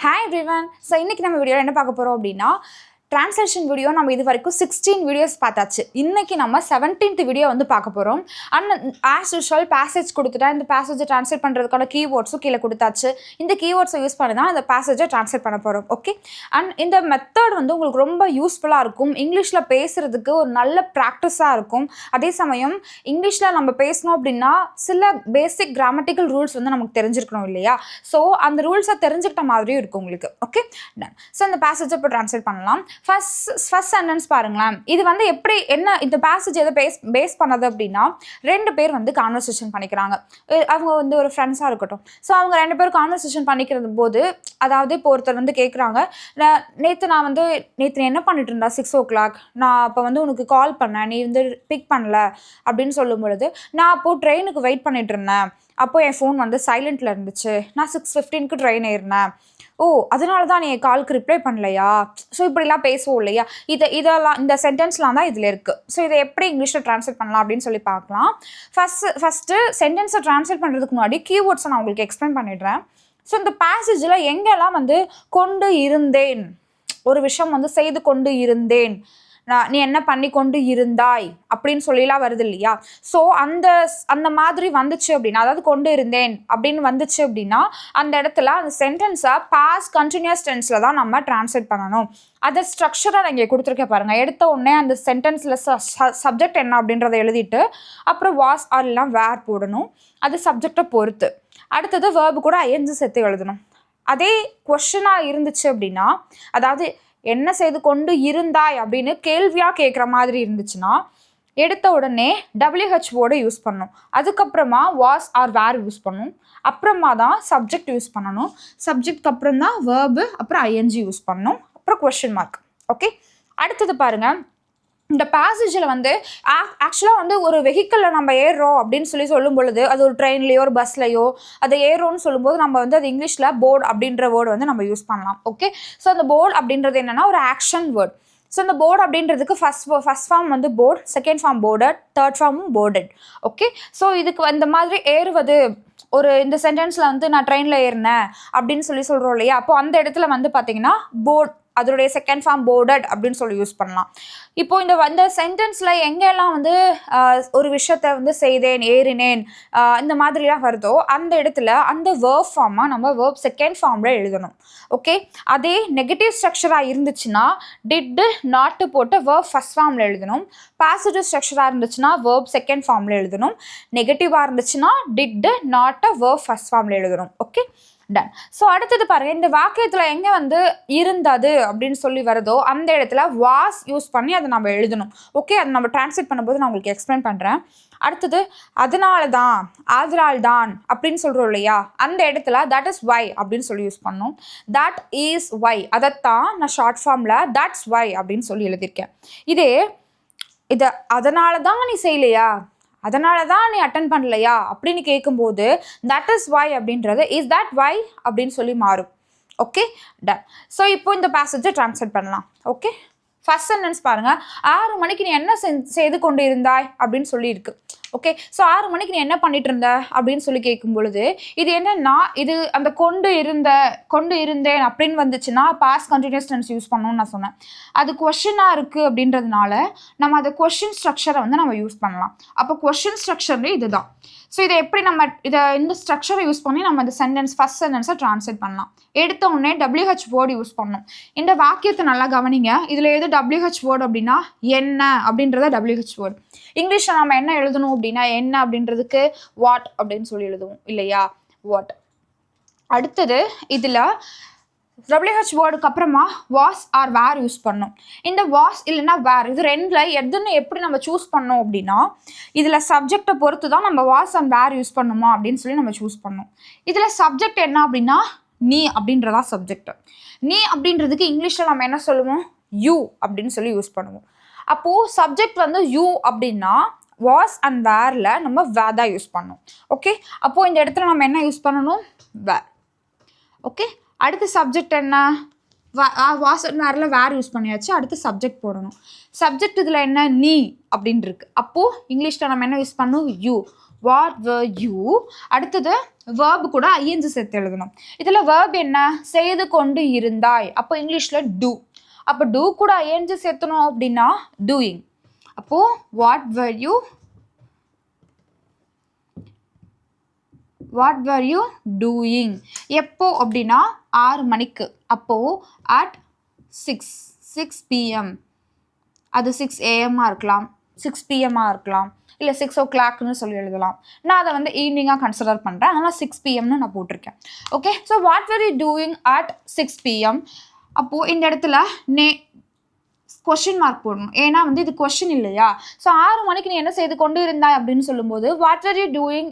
Hi everyone. So இன்னைக்கு நம்ம வீடியோல என்ன பார்க்க போறோம் அப்படினா translation வீடியோ நம்ம இது வரைக்கும் 16 வீடியோஸ் பார்த்தாச்சு. இன்னைக்கு நம்ம 17th வீடியோ வந்து பார்க்க போறோம். and as usual passage கொடுத்துட்டா இந்த passage translate பண்றதுக்கான keywords கீழ கொடுத்தாச்சு. இந்த keywords யூஸ் பண்ணி தான் இந்த passage translate பண்ண போறோம். ஓகே. and இந்த மெத்தட் வந்து உங்களுக்கு ரொம்ப யூஸ்ஃபுல்லா இருக்கும். இங்கிலீஷ்ல பேசுறதுக்கு ஒரு நல்ல பிராக்டிஸா இருக்கும். அதே சமயம் இங்கிலீஷ்ல நம்ம பேசணும் அப்படினா சில பேசிக் கிராமட்டிக்கல் ரூல்ஸ் வந்து நமக்கு தெரிஞ்சிருக்கணும் இல்லையா? சோ அந்த ரூல்ஸை தெரிஞ்சுக்கிட்ட மாதிரியும் இருக்கும் உங்களுக்கு. ஓகே. டன். சோ இந்த passage இப்போ translate பண்ணலாம். ஃபர்ஸ்ட் சென்டென்ஸ் பாருங்களேன். இது வந்து எப்படி என்ன இந்த பேசேஜ் எதை பேஸ் பண்ணது அப்படின்னா ரெண்டு பேர் வந்து கான்வர்சேஷன் பண்ணிக்கிறாங்க. அவங்க வந்து ஒரு ஃப்ரெண்ட்ஸாக இருக்கட்டும். ஸோ அவங்க ரெண்டு பேரும் கான்வர்சேஷன் பண்ணிக்கிறது போது அதாவது இப்போ ஒருத்தர் வந்து கேட்குறாங்க, நேற்று என்ன பண்ணிட்டு இருந்தா 6 o'clock நான் அப்போ வந்து உனக்கு கால் பண்ணேன், நீ வந்து பிக் பண்ணல அப்படின்னு சொல்லும் பொழுது நான் அப்போது ட்ரெயினுக்கு வெயிட் பண்ணிட்டு இருந்தேன், அப்போ என் ஃபோன் வந்து சைலண்ட்டில் இருந்துச்சு, நான் 6:15க்கு ட்ரெயின் ஏறினேன், ஓ அதனால தான் நீ காலுக்கு ரிப்ளை பண்ணலையா? ஸோ இப்படிலாம் பேசுவோம் இல்லையா? இதெல்லாம் இந்த சென்டென்ஸ்லாம் தான் இதில் இருக்குது. ஸோ இதை எப்படி இங்கிலீஷில் ட்ரான்ஸ்லேட் பண்ணலாம் அப்படின்னு சொல்லி பார்க்கலாம். ஃபஸ்ட்டு சென்டென்ஸை ட்ரான்ஸ்லேட் பண்ணுறதுக்கு முன்னாடி கீவேர்ட்ஸை நான் உங்களுக்கு எக்ஸ்பிளைன் பண்ணிடுறேன். ஸோ இந்த பேசேஜில் எங்கெல்லாம் வந்து கொண்டு இருந்தேன், ஒரு விஷயம் வந்து செய்து கொண்டு இருந்தேன், நீ என்ன பண்ணி கொண்டு இருந்தாய் அப்படின்னு சொல்லிலாம் வருது இல்லையா? ஸோ அந்த மாதிரி வந்துச்சு அப்படின்னா, அதாவது கொண்டு இருந்தேன் அப்படின்னு வந்துச்சு அப்படின்னா அந்த இடத்துல அந்த சென்டென்ஸை பாஸ்ட் கண்டினியூஸ் டென்ஸில் தான் நம்ம டிரான்ஸ்லேட் பண்ணணும். அதை ஸ்ட்ரக்சராக நான் இங்கே கொடுத்துருக்கேன் பாருங்கள். எடுத்த உடனே அந்த சென்டென்ஸில் சப்ஜெக்ட் என்ன அப்படின்றத எழுதிட்டு அப்புறம் வாஸ் ஆர் எல்லாம் வேர் போடணும். அது சப்ஜெக்டை பொறுத்து. அடுத்தது வேர்பு கூட ஐஎன்ஜி சேர்த்து எழுதணும். அதே கொஸ்டினாக இருந்துச்சு அப்படின்னா, அதாவது என்ன செய்து கொண்டு இருந்தாய் அப்படின்னு கேள்வியாக கேட்குற மாதிரி இருந்துச்சுன்னா எடுத்த உடனே WH வேர்டை யூஸ் பண்ணணும். அதுக்கப்புறமா வாஸ் ஆர் வேர் யூஸ் பண்ணணும். அப்புறமா தான் சப்ஜெக்ட் யூஸ் பண்ணணும். சப்ஜெக்ட்க்கு அப்புறம் தான் வேர்பு, அப்புறம் ஐஎன்ஜி யூஸ் பண்ணணும், அப்புறம் கொஸ்டின் மார்க். ஓகே. அடுத்தது பாருங்கள். இந்த பேசேஜில் வந்து ஆக்சுவலாக வந்து ஒரு வெஹிக்கிளில் நம்ம ஏறுறோம் அப்படின்னு சொல்லும் பொழுது அது ஒரு ட்ரெயின்லேயோ ஒரு பஸ்லையோ அதை ஏறுறோன்னு சொல்லும்போது நம்ம வந்து அது இங்கிலீஷில் போர்டு அப்படின்ற வேர்டு வந்து நம்ம யூஸ் பண்ணலாம். ஓகே. ஸோ அந்த போர்டு அப்படின்றது என்னென்னா ஒரு ஆக்ஷன் வேர்ட். ஸோ இந்த போர்டு அப்படின்றதுக்கு ஃபஸ்ட் ஃபார்ம் வந்து board, second form boarded, third ஃபார்மும் போர்டட். ஓகே. ஸோ இதுக்கு இந்த மாதிரி ஏறுவது ஒரு இந்த சென்டென்ஸில் வந்து நான் ட்ரெயினில் ஏறினேன் அப்படின்னு சொல்கிறோம் இல்லையா? அப்போது அந்த இடத்துல வந்து பார்த்தீங்கன்னா போர்ட் அதோடைய செகண்ட் ஃபார்ம் போர்டட் அப்படின்னு சொல்லி யூஸ் பண்ணலாம். இப்போது இந்த சென்டென்ஸில் எங்கெல்லாம் வந்து ஒரு விஷயத்தை வந்து செய்தேன், ஏறினேன், இந்த மாதிரிலாம் வருதோ அந்த இடத்துல அந்த வேர்ப் ஃபார்மாக நம்ம வேர்ப் செகண்ட் ஃபார்மில் எழுதணும். ஓகே. அதே நெகட்டிவ் ஸ்ட்ரக்சராக இருந்துச்சுன்னா டிட்டு நாட்டு போட்டு வேர்ப் ஃபஸ்ட் ஃபார்மில் எழுதணும். பாசிட்டிவ் ஸ்ட்ரக்சராக இருந்துச்சுன்னா வேர்ப் செகண்ட் ஃபார்மில் எழுதணும். நெகட்டிவாக இருந்துச்சுன்னா டிட்டு நாட்டை வேர்ப் ஃபஸ்ட் ஃபார்மில் எழுதணும். ஓகே. டன். ஸோ அடுத்தது பாருங்கள். இந்த வாக்கியத்தில் எங்கே வந்து இருந்தது அப்படின்னு சொல்லி வருதோ அந்த இடத்துல வாஸ் யூஸ் பண்ணி அதை நம்ம எழுதணும். ஓகே. அதை நம்ம டிரான்ஸ்லேட் பண்ணும்போது நான் உங்களுக்கு எக்ஸ்பிளைன் பண்ணுறேன். அடுத்தது அதனால தான் அப்படின்னு சொல்கிறோம் இல்லையா? அந்த இடத்துல தட் இஸ் வை அப்படின்னு சொல்லி யூஸ் பண்ணணும். தட் இஸ் வை, அதைத்தான் நான் ஷார்ட் ஃபார்மில் தட்ஸ் வை அப்படின்னு சொல்லி எழுதியிருக்கேன். இதை அதனால தான் நீ செய்யலையா, அதனால தான் நீ அட்டன் பண்ணலையா அப்படின்னு கேட்கும்போது தட் இஸ் வை அப்படின்றது இஸ் தட் வை அப்படின்னு சொல்லி மாறும். ஓகே. டன். ஸோ இப்போ இந்த பேசேஜை ட்ரான்ஸ்லேட் பண்ணலாம். ஓகே. ஃபர்ஸ்ட் சென்டென்ஸ் பாருங்கள். 6 மணிக்கு நீ என்ன செய்து கொண்டு இருந்தாய் அப்படின்னு சொல்லியிருக்கு. ஓகே. ஸோ 6 மணிக்கு நீ என்ன பண்ணிட்டு இருந்த அப்படின்னு சொல்லி கேட்கும் பொழுது இது என்னன்னா, இது அந்த கொண்டு இருந்தேன் அப்படின்னு வந்துச்சுன்னா பாஸ்ட் கண்டினியூஸ் டென்ஸ் யூஸ் பண்ணணும்னு நான் சொன்னேன். அது கொஸ்டினாக இருக்குது அப்படின்றதுனால நம்ம அதை கொஸ்டின் ஸ்ட்ரக்சரை வந்து நம்ம யூஸ் பண்ணலாம். அப்போ கொஸ்டின் ஸ்ட்ரக்சர்லேயே இதுதான். ஸோ இதை எப்படி நம்ம இந்த ஸ்ட்ரக்சரை யூஸ் பண்ணி நம்ம இந்த ஃபர்ஸ்ட் சென்டென்ஸை ட்ரான்ஸ்லேட் பண்ணலாம். எடுத்த உடனே WH வேர்டு யூஸ் பண்ணணும். இந்த வாக்கியத்தை நல்லா கவனிங்க. இதில் எது WH வேர்டு அப்படின்னா என்ன அப்படின்றத WH வேர்டு. இங்கிலீஷில் நம்ம என்ன எழுதணும் அப்படின்னா என்ன அப்படின்றதுக்கு வாட் அப்படின்னு சொல்லி எழுதுவோம் இல்லையா? வாட். அடுத்தது இதில் WH வேர்டுக்கு அப்புறமா வாஸ் ஆர் வேர் யூஸ் பண்ணோம். இந்த வாஸ் இல்லைன்னா வேர் இது ரெண்டில் எதுன்னு எப்படி நம்ம சூஸ் பண்ணோம் அப்படின்னா இதில் சப்ஜெக்டை பொறுத்து தான் நம்ம வாஸ் அண்ட் வேர் யூஸ் பண்ணுமா அப்படின்னு சொல்லி நம்ம சூஸ் பண்ணோம். இதில் சப்ஜெக்ட் என்ன அப்படின்னா நீ அப்படின்றதா சப்ஜெக்ட். நீ அப்படின்றதுக்கு இங்கிலீஷில் நம்ம என்ன சொல்லுவோம்? யூ அப்படின்னு சொல்லி யூஸ் பண்ணுவோம். அப்போது சப்ஜெக்ட் வந்து யூ அப்படின்னா வாஸ் அண்ட் வேரில் நம்ம வேர் தான் யூஸ் பண்ணோம். ஓகே. அப்போது இந்த இடத்துல நம்ம என்ன யூஸ் பண்ணணும்? வேர். ஓகே. அடுத்த சப்ஜெக்ட் என்ன? வாஸ் அண்ட் வேரில் வேர் யூஸ் பண்ணியாச்சு. அடுத்து சப்ஜெக்ட் போடணும். சப்ஜெக்ட் இதில் என்ன? நீ அப்படின்னு இருக்கு. அப்போது இங்கிலீஷில் நம்ம என்ன யூஸ் பண்ணணும்? யூ. What var you. அடுத்தது வேர்பு கூட ஐஎன்ஜி சேர்த்து எழுதணும். இதில் வேர்ப் என்ன? செய்து கொண்டு இருந்தாய். அப்போ இங்கிலீஷில் டூ. அப்போ டூ கூட ஐஎன்ஜி சேர்த்தணும் அப்படின்னா டூயிங். அப்போது வாட் were you doing? எப்போ அப்படின்னா 6 மணிக்கு. அப்போது at 6 PM. அது 6 AM இருக்கலாம், 6 PM இருக்கலாம், இல்லை 6 o'clockனு சொல்லி எழுதலாம். நான் அதை வந்து ஈவினிங்காக கன்சிடர் பண்ணுறேன், அதனால் 6 PMனு நான் போட்டிருக்கேன். Okay, so what were you doing at 6 PM? அப்போது இந்த இடத்துல கொஷின் மார்க் போடணும், ஏன்னா வந்து இது கொஷின் இல்லையா. ஸோ 6 மணிக்கு நீ என்ன செய்து கொண்டு இருந்தாய் அப்படின்னு சொல்லும்போது what were you doing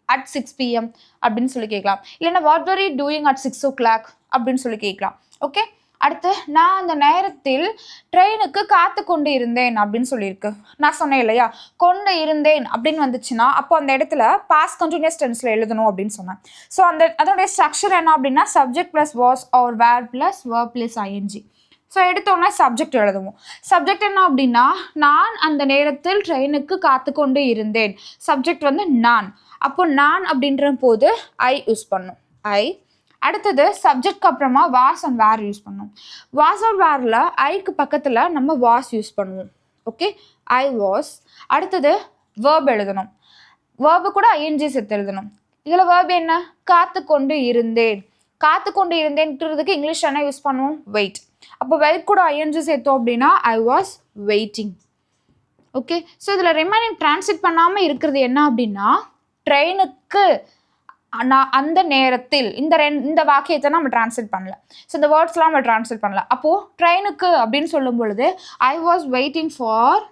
at 6 PM அப்படின்னு சொல்லி கேட்கலாம். இல்லைன்னா what were you doing at 6 o'clock அப்படின்னு சொல்லி கேட்கலாம். ஓகே, அடுத்து நான் அந்த நேரத்தில் ட்ரெயினுக்கு காத்து கொண்டு இருந்தேன் அப்படின்னு சொல்லியிருக்கு. நான் சொன்னேன் இல்லையா, கொண்டு இருந்தேன் அப்படின்னு வந்துச்சுன்னா அப்போ அந்த இடத்துல பாஸ்ட் கண்டினியூஸ் டென்ஸில் எழுதணும் அப்படின்னு சொன்னேன். ஸோ அதோடைய ஸ்ட்ரக்சர் என்ன அப்படின்னா subject plus was or were plus verb plus ING. So எடுத்தோன்னே சப்ஜெக்ட் எழுதுவோம். சப்ஜெக்ட் என்ன அப்படின்னா நான் அந்த நேரத்தில் ட்ரெயினுக்கு காத்து கொண்டு இருந்தேன். சப்ஜெக்ட் வந்து நான். அப்போ நான் அப்படின்ற போது ஐ யூஸ் பண்ணும், ஐ. அடுத்தது சப்ஜெக்ட்க்கு அப்புறமா வாஸ் அண்ட் வேர் யூஸ் பண்ணும். வாஸ் ஆர் வேரில் ஐக்கு பக்கத்தில் நம்ம வாஸ் யூஸ் பண்ணுவோம். Okay, I was. அடுத்தது வேர்ப் எழுதணும். வேர்பு கூட ஐஎன்ஜி சேர்த்து எழுதணும். இதில் வேர்ப் என்ன? காத்து கொண்டு இருந்தேன். காத்து கொண்டு இருந்தேன்றதுக்கு இங்கிலீஷ் என்ன யூஸ் பண்ணுவோம்? வெயிட். அப்போ வெயிட் கூட ஐஎன்ஜி சேர்த்தோம் அப்படின்னா I was waiting. Okay, so இதில் ரிமைனிங் டிரான்ஸ்லேட் பண்ணாமல் இருக்கிறது என்ன அப்படின்னா ட்ரெயினுக்கு நான் அந்த நேரத்தில் இந்த வாக்கியத்தை நம்ம டிரான்ஸ்லேட் பண்ணல. ஸோ இந்த வேர்ட்ஸ்லாம் நம்ம டிரான்ஸ்லேட் பண்ணல. அப்போது ட்ரெயினுக்கு அப்படின்னு சொல்லும் பொழுது I was waiting for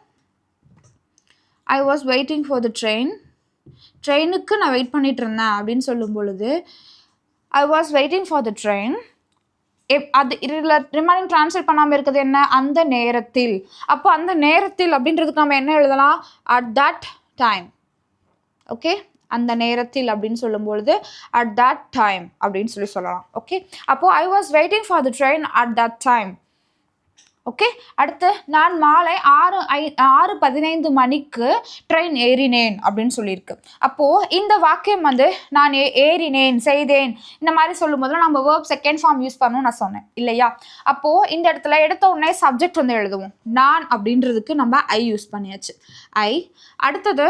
the ட்ரெயினுக்கு நான் வெயிட் பண்ணிட்டு இருந்தேன் அப்படின்னு சொல்லும் பொழுது I was waiting for the train. அது இதில் ரிமைனிங் டிரான்ஸ்லேட் பண்ணாமல் இருக்கிறது என்ன? அந்த நேரத்தில். அப்போ அந்த நேரத்தில் அப்படின்றதுக்கு நம்ம என்ன எழுதலாம்? At that time. ஓகே, அந்த நேரத்தில் அப்படின்னு சொல்லும்பொழுது அட் தட் டைம் அப்படின்னு சொல்லலாம். ஓகே, அப்போது I was waiting for the train at that time. Okay, அடுத்து நான் மாலை 6:15 மணிக்கு ட்ரெயின் ஏறினேன் அப்படின்னு சொல்லியிருக்கு. அப்போது இந்த வாக்கியம் வந்து நான் ஏறினேன், செய்தேன், இந்த மாதிரி சொல்லும் போது நம்ம வேர்ப் செகண்ட் ஃபார்ம் யூஸ் பண்ணணும்னு நான் சொன்னேன் இல்லையா. அப்போது இந்த இடத்துல எடுத்த உடனே சப்ஜெக்ட் வந்து எழுதுவோம். நான் அப்படின்றதுக்கு நம்ம ஐ யூஸ் பண்ணியாச்சு, ஐ. அடுத்தது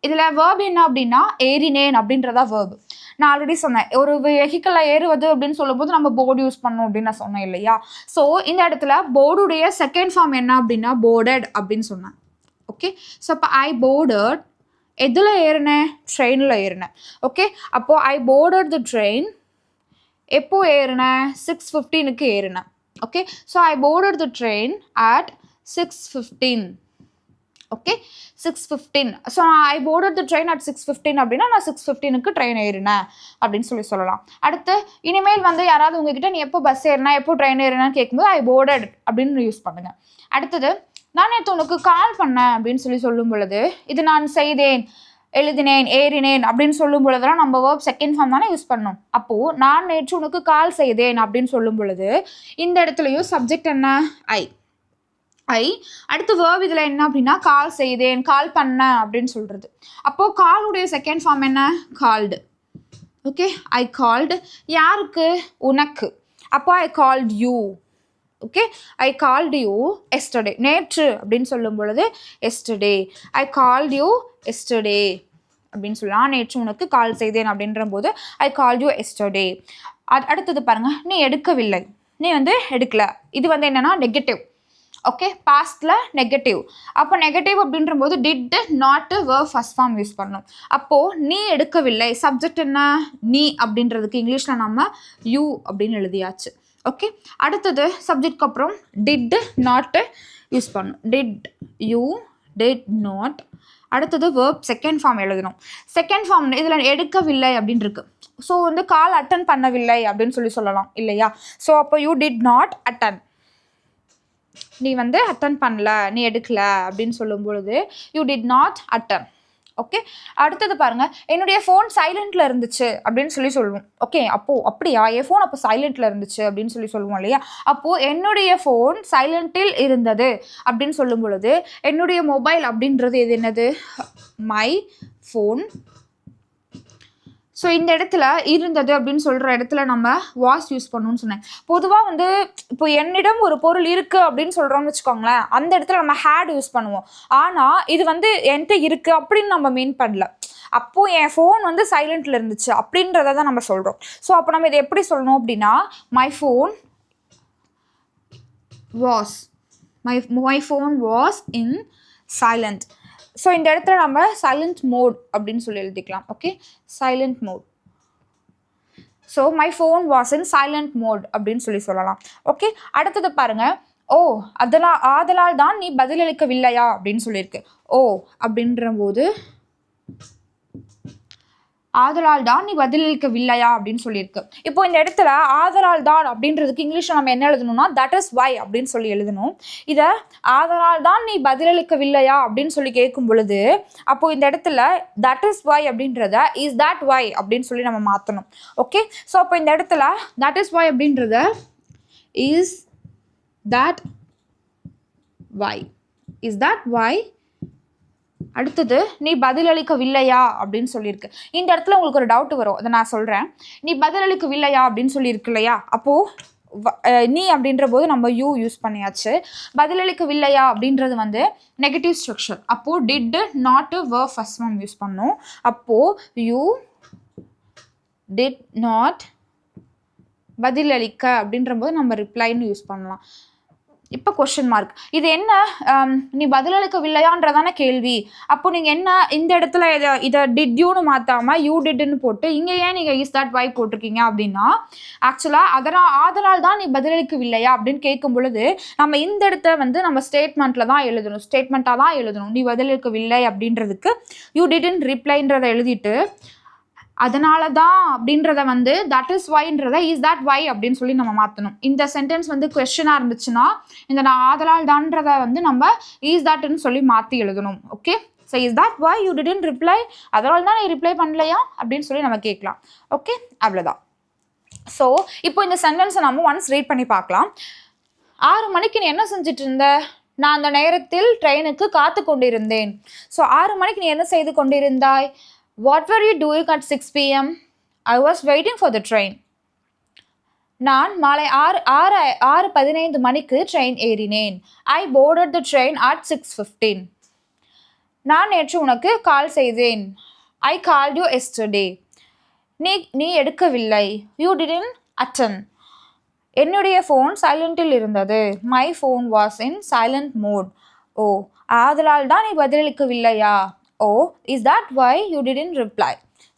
இதில் வேர்ப் என்ன அப்படின்னா ஏறினேன் அப்படின்றதா வேர்பு. நான் ஆல்ரெடி சொன்னேன், ஒரு வெஹிக்கிளில் ஏறுவது அப்படின்னு சொல்லும்போது நம்ம போர்டு யூஸ் பண்ணணும் அப்படின்னு நான் சொன்னேன் இல்லையா. ஸோ இந்த இடத்துல போர்டுடைய செகண்ட் ஃபார்ம் என்ன அப்படின்னா போர்டட் அப்படின்னு சொன்னேன். ஓகே, ஸோ இப்போ ஐ போர்டட் எதில் ஏறினேன்? ட்ரெயினில் ஏறினேன். ஓகே, அப்போது ஐ போர்டட் த ட்ரெயின். எப்போ ஏறினேன்? 6:15க்கு ஏறினேன். Okay, so I boarded the train at 6:15. Okay, 6:15. So I boarded the train at 6:15 அப்படின்னா நான் 6:15க்கு ட்ரெயின் ஏறினேன் அப்படின்னு சொல்லலாம். அடுத்து இனிமேல் வந்து யாராவது உங்ககிட்ட நீ எப்போ பஸ் ஏறினா எப்போ ட்ரெயின் ஏறினான்னு கேட்கும்போது ஐ போர்டட் அப்படின்னு யூஸ் பண்ணுங்கள். அடுத்தது நான் நேற்று உனக்கு கால் பண்ணேன் அப்படின்னு சொல்லும் பொழுது இது நான் செய்தேன், எழுதினேன், ஏறினேன் அப்படின்னு சொல்லும் பொழுதுலாம் நம்ம வேர்ப் செகண்ட் ஃபார்ம் தானே யூஸ் பண்ணணும். அப்போது நான் நேற்று உனக்கு கால் செய்தேன் அப்படின்னு சொல்லும் பொழுது இந்த இடத்துலையும் சப்ஜெக்ட் என்ன? ஐ. அடுத்து வேர்ப் இதில் என்ன அப்படின்னா கால் செய்தேன், கால் பண்ணேன் அப்படின்னு சொல்கிறது. அப்போது காலுடைய செகண்ட் ஃபார்ம் என்ன? கால்டு. ஓகே, ஐ கால்டு. யாருக்கு? உனக்கு. அப்போ ஐ called you. Okay, I called you yesterday. நேற்று அப்படின்னு சொல்லும் பொழுது yesterday. I called you yesterday அப்படின்னு சொல்லலாம். நேற்று உனக்கு கால் செய்தேன் அப்படின்ற போது ஐ கால்டு யூ எஸ்டர்டே. அடுத்தது பாருங்கள், நீ எடுக்கவில்லை, நீ வந்து எடுக்கல. இது வந்து என்னென்னா நெகட்டிவ். ஓகே, பாஸ்டில் நெகட்டிவ். அப்போ நெகட்டிவ் அப்படின்ற போது டிட் நாட்டு வேர்ப் ஃபர்ஸ்ட் ஃபார்ம் யூஸ் பண்ணணும். அப்போது நீ எடுக்கவில்லை, சப்ஜெக்ட் என்ன? நீ அப்படின்றதுக்கு இங்கிலீஷில் நம்ம யூ அப்படின்னு எழுதியாச்சு. ஓகே, அடுத்தது சப்ஜெக்ட்க்கு அப்புறம் டிட் நாட்டு யூஸ் பண்ணணும். Did you, did not. அடுத்தது வேர்ப் செகண்ட் ஃபார்ம் எழுதணும். செகண்ட் ஃபார்ம் இதில் எடுக்கவில்லை அப்படின்னு இருக்கு. ஸோ வந்து கால் அட்டன் பண்ணவில்லை அப்படின்னு சொல்லலாம் இல்லையா. ஸோ அப்போ யூ டிட் நாட் அட்டன். நீ வந்து அட்டன் பண்ணல, நீ எடுக்கல அப்படின்னு சொல்லும் பொழுது you did not attend. Okay, அடுத்தது பாருங்கள், என்னுடைய ஃபோன் சைலண்ட்டில் இருந்துச்சு அப்படின்னு சொல்லுவோம். ஓகே, அப்போது அப்படியா, என் ஃபோன் அப்போ சைலண்ட்டில் இருந்துச்சு அப்படின்னு சொல்லுவோம் இல்லையா. அப்போது என்னுடைய ஃபோன் சைலண்ட்டில் இருந்தது அப்படின்னு சொல்லும் பொழுது என்னுடைய மொபைல் அப்படின்றது இது என்னது? My phone. ஸோ இந்த இடத்துல இருந்தது அப்படின்னு சொல்கிற இடத்துல நம்ம வாஸ் யூஸ் பண்ணணும்னு சொன்னேன். பொதுவாக வந்து இப்போ என்னிடம் ஒரு பொருள் இருக்குது அப்படின்னு சொல்கிறோம்னு வச்சுக்கோங்களேன், அந்த இடத்துல நம்ம ஹேட் யூஸ் பண்ணுவோம். ஆனால் இது வந்து என்கிட்ட இருக்குது அப்படின்னு நம்ம மீன் பண்ணல. அப்போது என் ஃபோன் வந்து சைலண்ட்டில் இருந்துச்சு அப்படின்றத தான் நம்ம சொல்கிறோம். ஸோ அப்போ நம்ம இதை எப்படி சொல்லணும் அப்படின்னா, my phone was in silent. So இந்த இடத்துல நம்ம சைலண்ட் மோட் அப்படின்னு சொல்லி எழுதிக்கலாம். Okay, silent mode. So my phone was in silent mode அப்படின்னு சொல்லலாம். ஓகே, அடுத்தது பாருங்க. ஓ ஆதலால் தான் நீ பதிலளிக்கவில்லையா அப்படின்னு சொல்லியிருக்கு. ஓ அப்படின்ற போது ஆதலால் தான் நீ பதிலளிக்கவில்லையா அப்படின்னு சொல்லியிருக்கு. இப்போ இந்த இடத்துல ஆதலால் தான் அப்படின்றதுக்கு இங்கிலீஷில் நம்ம என்ன எழுதணும்னா தட் இஸ் வை அப்படின்னு சொல்லி எழுதணும். இதை ஆதலால் தான் நீ பதிலளிக்கவில்லையா அப்படின்னு சொல்லி கேட்கும் பொழுது அப்போது இந்த இடத்துல தட் இஸ் வை அப்படின்றத இஸ் தட் வை அப்படின்னு சொல்லி நம்ம மாற்றணும். ஓகே, ஸோ அப்போ இந்த இடத்துல தட் இஸ் வை அப்படின்றத இஸ் தட் வை அடுத்தது நீ பதிலளிக்கவில்லையா அப்படின்னு சொல்லியிருக்கு. இந்த இடத்துல உங்களுக்கு ஒரு டவுட் வரும், அதை நான் சொல்கிறேன். நீ பதிலளிக்கவில்லையா அப்படின்னு சொல்லியிருக்கு இல்லையா, அப்போது நீ அப்படின்ற போது நம்ம யூ யூஸ் பண்ணியாச்சு. பதிலளிக்கவில்லையா அப்படின்றது வந்து நெகட்டிவ் ஸ்ட்ரக்சர். அப்போது did not verb first form use பண்ணோம். அப்போது யூ டிட் நாட் பதிலளிக்க அப்படின்ற போது நம்ம ரிப்ளைன்னு யூஸ் பண்ணலாம். இப்போ கொஸ்டின் மார்க். இது என்ன, நீ பதிலளிக்கவில்லையான்றதான கேள்வி. அப்போ நீங்கள் என்ன இந்த இடத்துல இதை டிட் யூன்னு மாற்றாமல் யூ டிட்னு போட்டு இங்கே ஏன் நீங்கள் இஸ் தட் வை போட்டிருக்கீங்க அப்படின்னா, ஆக்சுவலாக ஆதலால் தான் நீ பதிலளிக்கவில்லையா அப்படின்னு கேட்கும் பொழுது நம்ம இந்த இடத்த வந்து நம்ம ஸ்டேட்மெண்ட்டாக தான் எழுதணும். நீ பதிலளிக்கவில்லை அப்படின்றதுக்கு யூ டிட்ன்ட் ரிப்ளைன்றதை எழுதிட்டு அதனால தான் அப்படின்றத வந்து தட் இஸ் வைன்றத இஸ் தட் வை அப்படின்னு சொல்லி நம்ம மாற்றணும். இந்த சென்டென்ஸ் வந்து கொஸ்டினாக இருந்துச்சுன்னா இந்த நான் ஆதலால் தான்றதை வந்து நம்ம இஸ் தட்னு சொல்லி மாற்றி எழுதணும். Okay, so is that why you didn't reply, அதனால தான் நீ ரிப்ளை பண்ணலையா அப்படின்னு சொல்லி நம்ம கேட்கலாம். ஓகே, அவ்வளோதான். ஸோ இப்போ இந்த சென்டென்ஸை நம்ம ஒன்ஸ் ரீட் பண்ணி பார்க்கலாம். 6 மணிக்கு நீ என்ன செஞ்சுட்டு இருந்த? நான் அந்த நேரத்தில் ட்ரெயினுக்கு காத்து கொண்டிருந்தேன். ஸோ 6 மணிக்கு நீ என்ன செய்து கொண்டிருந்தாய்? What were you doing at 6 p.m? I was waiting for the train. நான் மாலை 6:15 மணிக்கு ட்ரெயின் ஏறினேன். I boarded the train at 6:15. நான் நேற்று உனக்கு கால் செய்தேன். I called you yesterday. நீ எடுக்கவில்லை. You didn't attend. என்னுடைய ஃபோன் சைலண்டில் இருந்தது. My phone was in silent mode. ஓ ஆதலால் தான் நீ பதிலளிக்கவில்லையா? Oh is that why you didn't reply.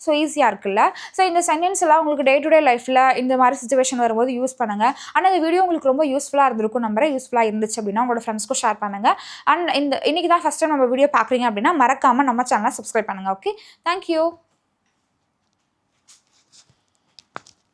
So ஈஸியாக இருக்குல்ல. ஸோ இந்த சென்டென்ஸ் எல்லாம் உங்களுக்கு டே டு டே லைஃப்பில் இந்த மாதிரி சுச்சுவேஷன் வரும்போது யூஸ் பண்ணுங்கள். ஆனால் இந்த வீடியோ உங்களுக்கு ரொம்ப யூஸ்ஃபுல்லாக இருந்திருக்கும் நம்புறேன். யூஸ்ஃபுல்லாக இருந்துச்சு அப்படின்னா உங்களோட ஃப்ரெண்ட்ஸ்க்கும் ஷேர் பண்ணுங்கள். அண்ட் இன்றைக்கி தான் ஃபஸ்ட் டைம் நம்ம வீடியோ பார்க்குறீங்க அப்படின்னா மறக்காமல் நம்ம சேனலை சப்ஸ்கிரைப் பண்ணுங்கள். Okay, thank you.